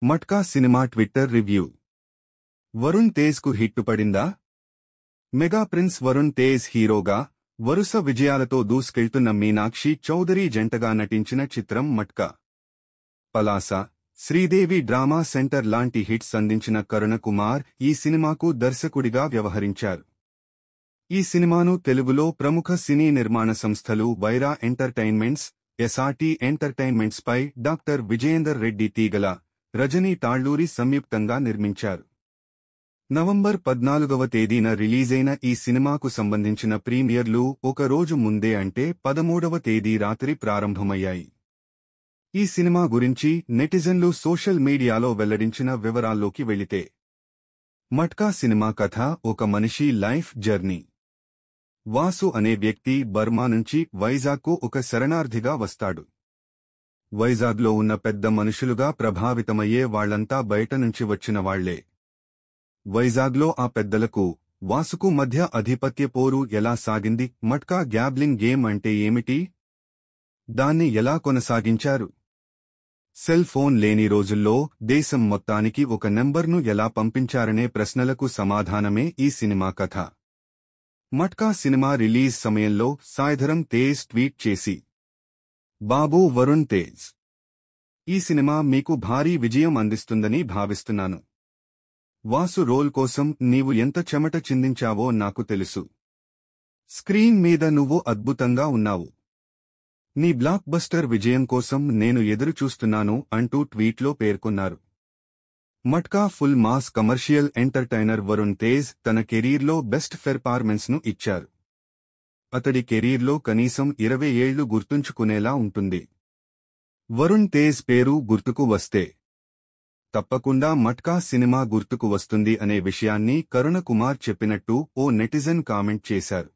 Matka cinema Twitter review. Varun Tej కు hit పడిందా? Mega prince Varun Tej హీరోగా వరుస విజయాలతో దూసుకెళ్తున్న మీనాక్షి చౌదరి జంటగా నటించిన చిత్రం మట్కా. పలాస, శ్రీదేవి డ్రామా సెంటర్ లాంటి హిట్స్ అందించిన కరుణ కుమార్ ఈ సినిమాకు దర్శకుడిగా వ్యవహరించారు. ఈ సినిమాను తెలుగులో ప్రముఖ సినీ నిర్మాణ సంస్థలు వైరా ఎంటర్టైన్మెంట్స్, ఎస్ఆర్టీ ఎంటర్టైన్మెంట్స్ పై డాక్టర్ విజయేందర్ రెడ్డి తీగల, రజనీ తాళ్లూరి సంయుక్తంగా నిర్మించారు. నవంబర్ 14వ తేదీన రిలీజైన ఈ సినిమాకు సంబంధించిన ప్రీమియర్లు ఒక రోజు ముందే అంటే 13వ తేదీ రాత్రి ప్రారంభమయ్యాయి. ఈ సినిమా గురించి నెటిజన్లు సోషల్ మీడియాలో వెల్లడించిన వివరాల్లోకి వెళితే, మట్కా సినిమా కథ ఒక మనిషి లైఫ్ జర్నీ. వాసు అనే వ్యక్తి బర్మా నుంచి వైజాగ్కు ఒక శరణార్థిగా వస్తాడు. వైజాగ్లో ఉన్న పెద్ద మనుషులుగా ప్రభావితమయ్యే వాళ్లంతా బయట నుంచి వచ్చిన వాళ్లే. వైజాగ్లో ఆ పెద్దలకు, వాసుకు మధ్య ఆధిపత్య పోరు ఎలా సాగింది? మట్కా గ్యాబ్లింగ్ గేమ్ అంటే ఏమిటి? దాన్ని ఎలా కొనసాగించారు? సెల్ ఫోన్ లేని రోజుల్లో దేశం మొత్తానికి ఒక నెంబర్ను ఎలా పంపించారనే ప్రశ్నలకు సమాధానమే ఈ సినిమా కథ. మట్కా సినిమా రిలీజ్ సమయంలో సాయిధరం తేజ్ ట్వీట్ చేసి, బాబూ వరుణ్ తేజ్, ఈ సినిమా మీకు భారీ విజయం అందిస్తుందని భావిస్తున్నాను. వాసు రోల్ కోసం నీవు ఎంత చెమట చిందించావో నాకు తెలుసు. స్క్రీన్ మీద నువ్వు అద్భుతంగా ఉన్నావు. నీ బ్లాక్ బస్టర్ విజయం కోసం నేను ఎదురుచూస్తున్నాను అంటూ ట్వీట్లో పేర్కొన్నారు. Matka full mass commercial entertainer Varun Tej తన కెరీర్లో బెస్ట్ పెర్ఫార్మెన్స్ను ఇచ్చారు. అతడి కెరీర్లో కనీసం 20 ఏళ్లు గుర్తుంచుకునేలా ఉంటుంది. వరుణ్ తేజ్ పేరు గుర్తుకు వస్తే తప్పకుండా మట్కా సినిమా గుర్తుకు వస్తుంది అనే విషయాన్ని కరుణ కుమార్ చెప్పినట్టు ఓ నెటిజన్ కామెంట్ చేశారు.